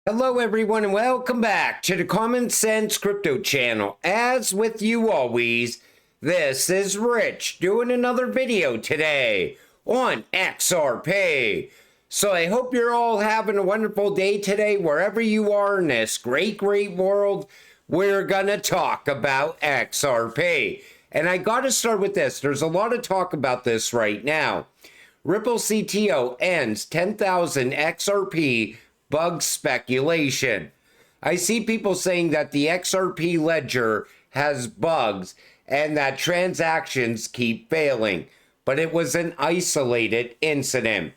Hello everyone and welcome back to the Common Sense Crypto channel. As with you always, this is Rich doing another video today on XRP. So I hope you're all having a wonderful day today wherever you are in this great world. We're gonna talk about XRP. And I gotta start with this. There's a lot of talk about this right now. Ripple CTO ends 10,000 XRP bug speculation. I see people saying that the XRP ledger has bugs and that transactions keep failing, but it was an isolated incident.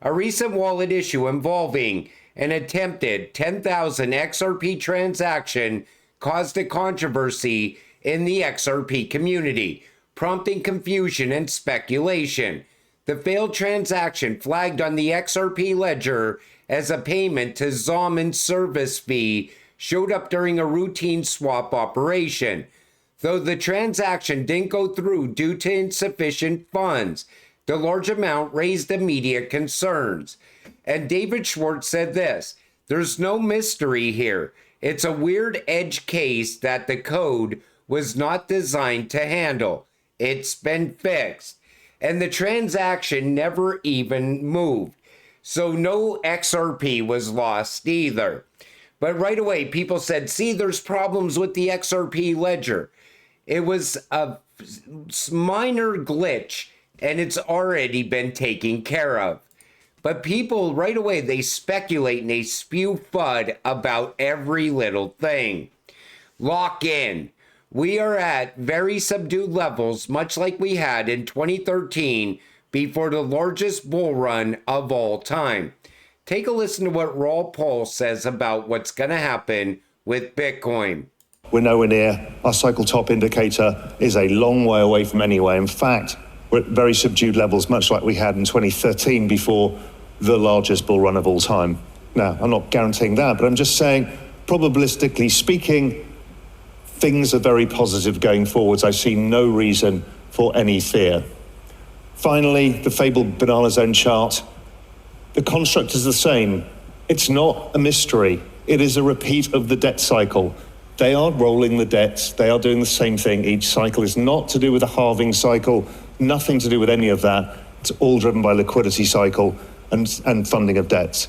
A recent wallet issue involving an attempted 10,000 XRP transaction caused a controversy in the XRP community, prompting confusion and speculation. The failed transaction flagged on the XRP ledger as a payment to Zalman's service fee showed up during a routine swap operation. Though the transaction didn't go through due to insufficient funds, the large amount raised immediate concerns. And David Schwartz said this: "There's no mystery here. It's a weird edge case that the code was not designed to handle. It's been fixed." And the transaction never even moved. So no XRP was lost either. But right away, people said, see, there's problems with the XRP ledger. It was a minor glitch, and it's already been taken care of. But people, right away, they speculate and they spew FUD about every little thing. Lock in. We are at very subdued levels, much like we had in 2013, before the largest bull run of all time. Take a listen to what Raoul says about what's going to happen with Bitcoin. We're nowhere near. Our cycle top indicator is a long way away from anywhere. In fact, we're at very subdued levels, much like we had in 2013 before the largest bull run of all time. Now, I'm not guaranteeing that, but I'm just saying, probabilistically speaking, things are very positive going forwards. I see no reason for any fear. Finally, the fabled banana zone chart. The construct is the same. It's not a mystery. It is a repeat of the debt cycle. They are rolling the debts. They are doing the same thing each cycle. It's not to do with a halving cycle, nothing to do with any of that. It's all driven by liquidity cycle and funding of debts.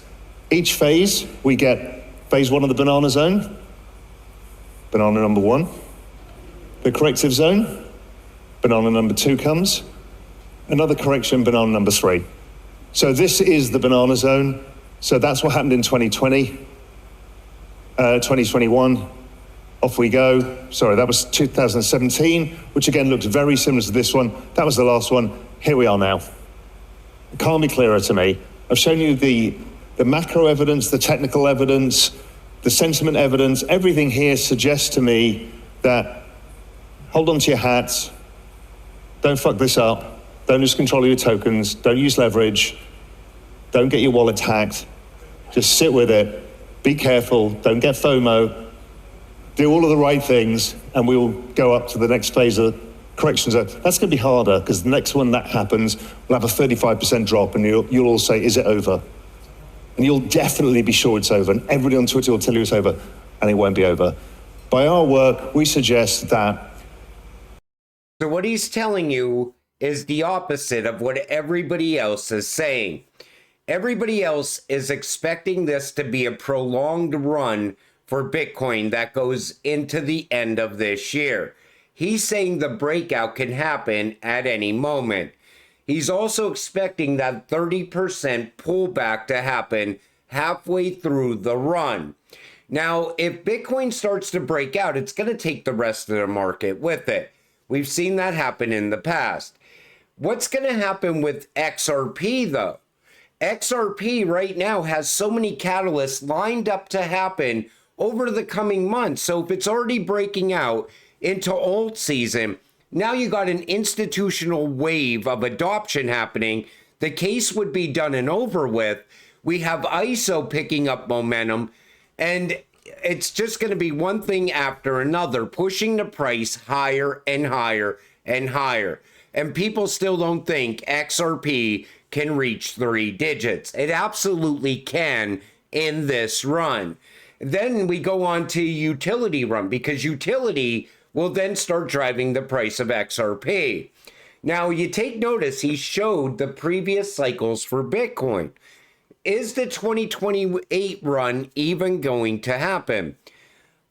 Each phase, we get phase one of the banana zone, banana number one. The corrective zone, banana number two comes. Another correction, banana number three. So this is the banana zone. So that's what happened in 2020, 2021. Off we go. Sorry, that was 2017, which again looked very similar to this one. That was the last one. Here we are now. It can't be clearer to me. I've shown you the macro evidence, the technical evidence, the sentiment evidence. Everything here suggests to me that hold on to your hats. Don't fuck this up. Don't lose control of your tokens. Don't use leverage. Don't get your wallet hacked. Just sit with it. Be careful. Don't get FOMO. Do all of the right things, and we will go up to the next phase of corrections. That's going to be harder, because the next one that happens, we'll have a 35% drop, and you'll all say, is it over? And you'll definitely be sure it's over, and everybody on Twitter will tell you it's over, and it won't be over. By our work, we suggest that. So what he's telling you is the opposite of what everybody else is saying. Everybody else is expecting this to be a prolonged run for Bitcoin that goes into the end of this year. He's saying the breakout can happen at any moment. He's also expecting that 30% pullback to happen halfway through the run. Now, if Bitcoin starts to break out, it's going to take the rest of the market with it. We've seen that happen in the past. What's going to happen with XRP, though? XRP right now has so many catalysts lined up to happen over the coming months. So if it's already breaking out into alt season, now you got an institutional wave of adoption happening. The case would be done and over with. We have ISO picking up momentum, and it's just going to be one thing after another, pushing the price higher and higher and higher. And people still don't think XRP can reach 3 digits. It absolutely can in this run. Then we go on to utility run, because utility will then start driving the price of XRP. Now, you take notice, he showed the previous cycles for Bitcoin. Is the 2028 run even going to happen?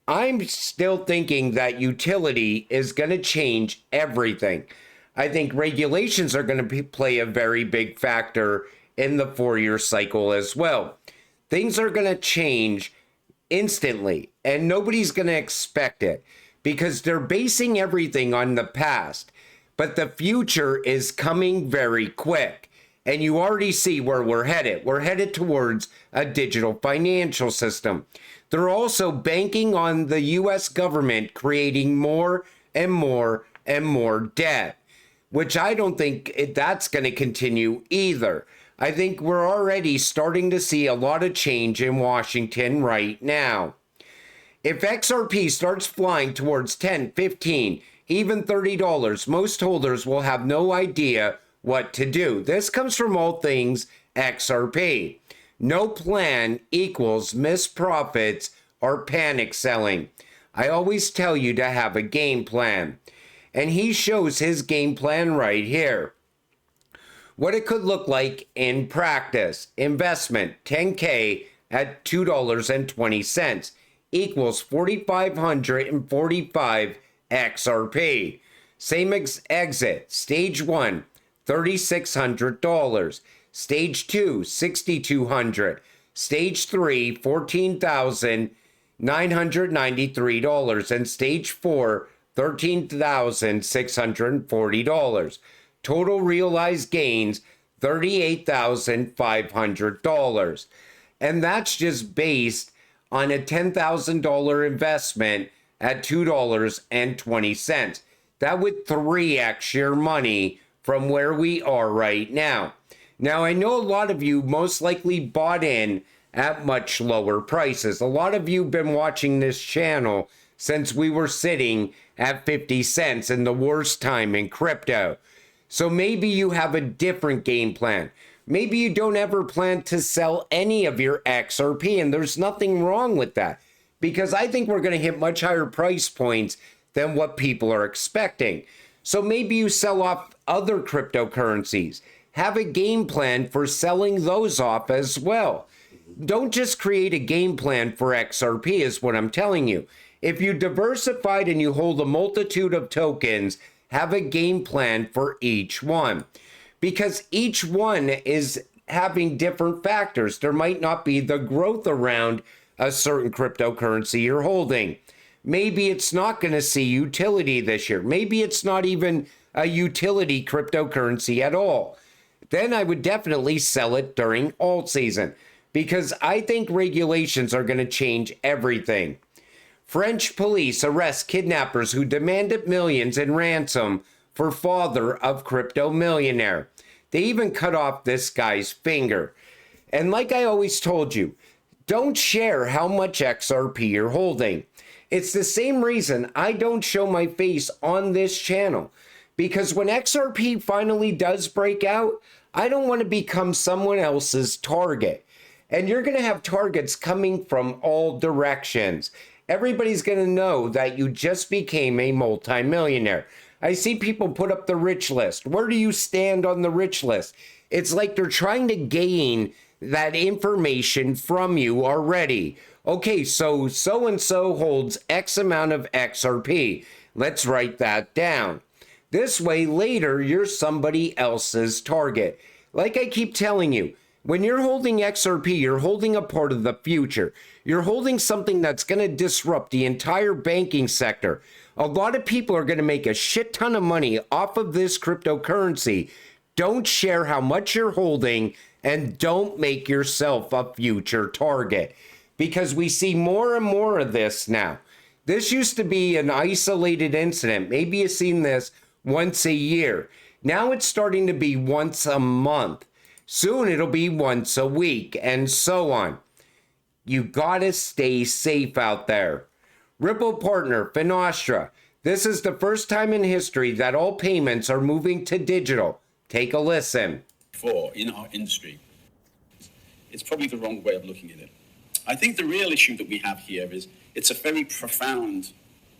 I'm still thinking that utility is going to change everything. I think regulations are going to play a very big factor in the 4-year cycle as well. Things are going to change instantly, and nobody's going to expect it because they're basing everything on the past. But the future is coming very quick, and you already see where we're headed. We're headed towards a digital financial system. They're also banking on the US government creating more and more and more debt, which I don't think that's going to continue either. I think we're already starting to see a lot of change in Washington right now. If XRP starts flying towards 10, 15, even $30, most holders will have no idea what to do. This comes from all things XRP. No plan equals missed profits or panic selling. I always tell you to have a game plan. And he shows his game plan right here. What it could look like in practice. Investment, 10K at $2.20 equals 4,545 XRP. Same exit. Stage 1, $3,600. Stage 2, $6,200. Stage 3, $14,993. And stage 4, $13,640. Total realized gains, $38,500. And that's just based on a $10,000 investment at $2.20. That would 3x your money from where we are right now. Now, I know a lot of you most likely bought in at much lower prices. A lot of you have been watching this channel since we were sitting at 50 cents in the worst time in crypto. So maybe you have a different game plan. Maybe you don't ever plan to sell any of your XRP, and there's nothing wrong with that, because I think we're going to hit much higher price points than what people are expecting. So maybe you sell off other cryptocurrencies. Have a game plan for selling those off as well. Don't just create a game plan for XRP is what I'm telling you. If you diversified and you hold a multitude of tokens, have a game plan for each one, because each one is having different factors. There might not be the growth around a certain cryptocurrency you're holding. Maybe it's not going to see utility this year. Maybe it's not even a utility cryptocurrency at all. Then I would definitely sell it during alt season, because I think regulations are going to change everything. French police arrest kidnappers who demanded millions in ransom for father of crypto millionaire. They even cut off this guy's finger. And like I always told you, don't share how much XRP you're holding. It's the same reason I don't show my face on this channel, because when XRP finally does break out, I don't want to become someone else's target. And you're going to have targets coming from all directions. Everybody's going to know that you just became a multimillionaire. I see people put up the rich list. Where do you stand on the rich list? It's like they're trying to gain that information from you already. Okay, so-and-so holds X amount of XRP. Let's write that down. This way, later, you're somebody else's target. Like I keep telling you, when you're holding XRP, you're holding a part of the future. You're holding something that's going to disrupt the entire banking sector. A lot of people are going to make a shit ton of money off of this cryptocurrency. Don't share how much you're holding, and don't make yourself a future target, because we see more and more of this now. This used to be an isolated incident. Maybe you've seen this once a year. Now it's starting to be once a month. Soon it'll be once a week, and so on. You gotta stay safe out there. Ripple partner, Finastra. This is the first time in history that all payments are moving to digital. Take a listen. For in our industry, it's probably the wrong way of looking at it. I think the real issue that we have here is it's a very profound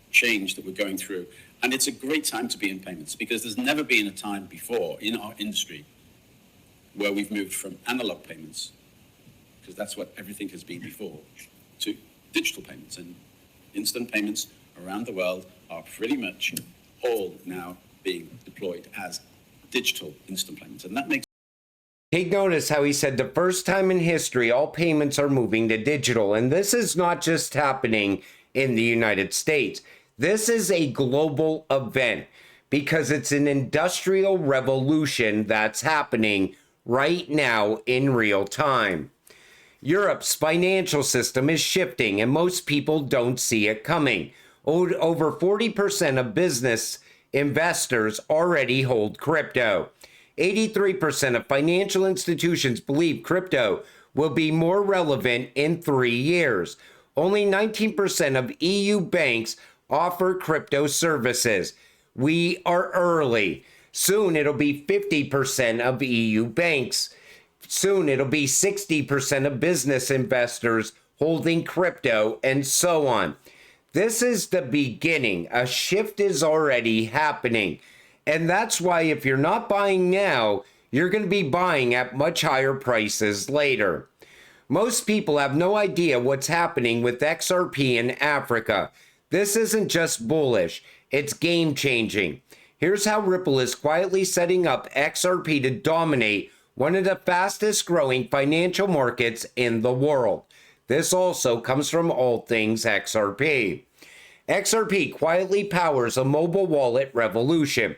change that we're going through. And it's a great time to be in payments because there's never been a time before in our industry where we've moved from analog payments, because that's what everything has been before, to digital payments. And instant payments around the world are pretty much all now being deployed as digital instant payments. And that makes Take notice how he said the first time in history all payments are moving to digital. And this is not just happening in the United States. This is a global event because it's an industrial revolution that's happening right now in real time. Europe's financial system is shifting and most people don't see it coming. Over 40% of business investors already hold crypto. 83% of financial institutions believe crypto will be more relevant in 3 years. Only 19% of EU banks offer crypto services. We are early. Soon it'll be 50% of EU banks. Soon it'll be 60% of business investors holding crypto, and so on. This is the beginning. A shift is already happening. And that's why if you're not buying now, you're going to be buying at much higher prices later. Most people have no idea what's happening with XRP in Africa. This isn't just bullish, it's game changing. Here's how Ripple is quietly setting up XRP to dominate one of the fastest growing financial markets in the world. This also comes from All Things XRP. XRP quietly powers a mobile wallet revolution.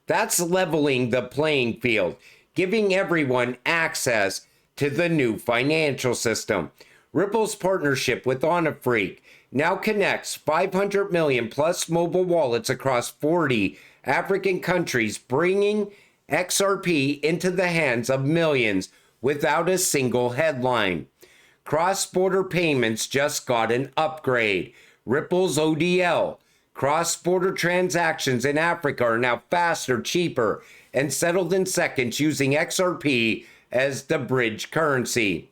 That's leveling the playing field, giving everyone access to the new financial system. Ripple's partnership with OnAfreak now connects 500 million plus mobile wallets across 40 African countries, bringing XRP into the hands of millions without a single headline. Cross-border payments just got an upgrade. Ripple's ODL. Cross-border transactions in Africa are now faster, cheaper, and settled in seconds using XRP as the bridge currency.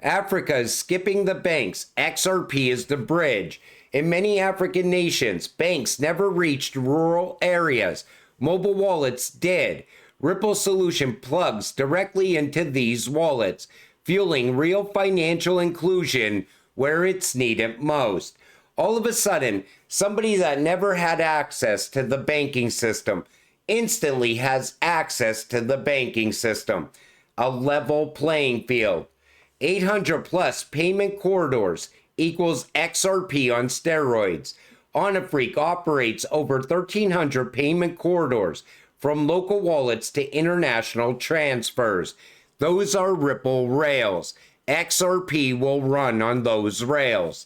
Africa is skipping the banks. XRP is the bridge. In many African nations, banks never reached rural areas. Mobile wallets did. Ripple solution plugs directly into these wallets, fueling real financial inclusion where it's needed most. All of a sudden, somebody that never had access to the banking system instantly has access to the banking system. A level playing field. 800 plus payment corridors equals XRP on steroids. OnAfreak operates over 1,300 payment corridors from local wallets to international transfers. Those are Ripple rails. XRP will run on those rails.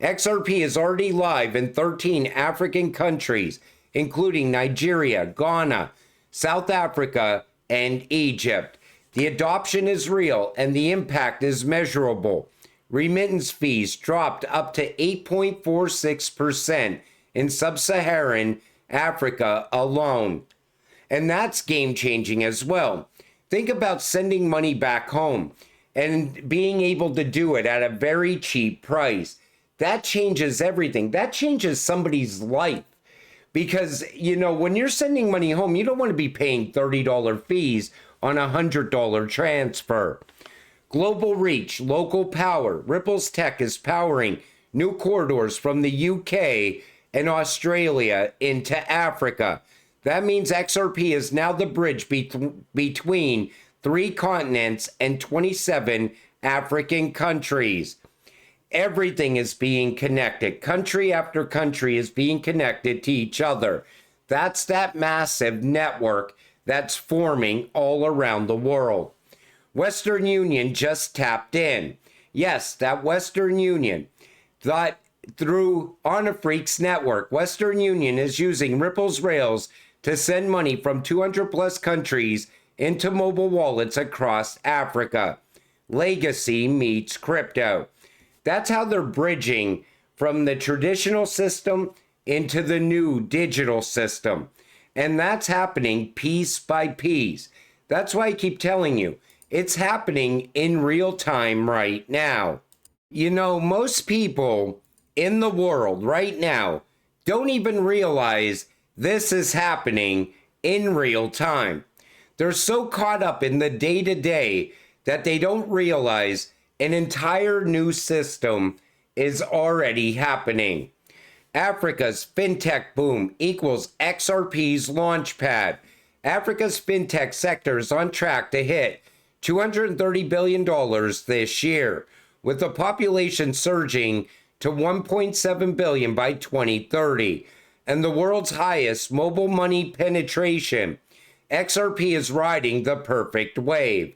XRP is already live in 13 African countries, including Nigeria, Ghana, South Africa, and Egypt. The adoption is real and the impact is measurable. Remittance fees dropped up to 8.46% in sub-Saharan Africa alone. And that's game-changing as well. Think about sending money back home and being able to do it at a very cheap price. That changes everything. That changes somebody's life. Because, you know, when you're sending money home, you don't want to be paying $30 fees on a $100 transfer. Global reach, local power. Ripple's tech is powering new corridors from the UK and Australia into Africa. That means XRP is now the bridge between 3 continents and 27 African countries. Everything is being connected. Country after country is being connected to each other. That's that massive network that's forming all around the world. Western Union just tapped in. Yes, that Western Union. That through OnAfreak's network, Western Union is using Ripple's rails to send money from 200 plus countries into mobile wallets across Africa. Legacy meets crypto. That's how they're bridging from the traditional system into the new digital system. And that's happening piece by piece. That's why I keep telling you, it's happening in real time right now. You know, most people in the world right now don't even realize this is happening in real time. They're so caught up in the day to day that they don't realize an entire new system is already happening. Africa's fintech boom equals XRP's launchpad. Africa's fintech sector is on track to hit $230 billion this year, with the population surging to 1.7 billion by 2030, and the world's highest mobile money penetration. XRP is riding the perfect wave.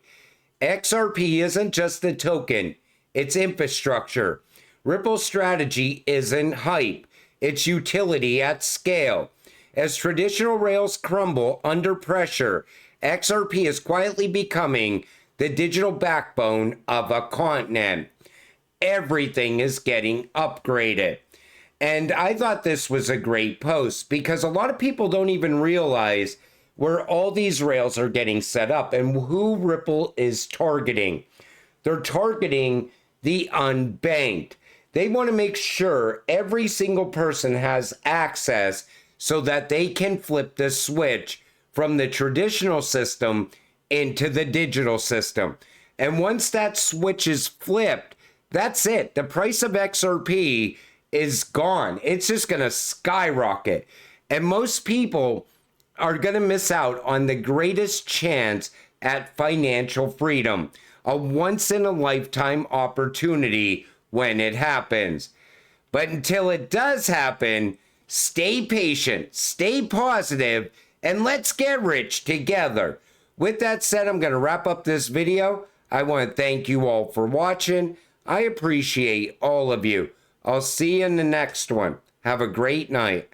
XRP isn't just a token, it's infrastructure. Ripple's strategy isn't hype, it's utility at scale. As traditional rails crumble under pressure, XRP is quietly becoming the digital backbone of a continent. Everything is getting upgraded. And I thought this was a great post because a lot of people don't even realize where all these rails are getting set up and who Ripple is targeting. They're targeting the unbanked. They want to make sure every single person has access so that they can flip the switch from the traditional system into the digital system. And once that switch is flipped, that's it. The price of XRP is gone. It's just going to skyrocket. And most people are going to miss out on the greatest chance at financial freedom, a once in a lifetime opportunity when it happens. But until it does happen, stay patient, stay positive, and let's get rich together. With that said, I'm going to wrap up this video. I want to thank you all for watching. I appreciate all of you. I'll see you in the next one. Have a great night.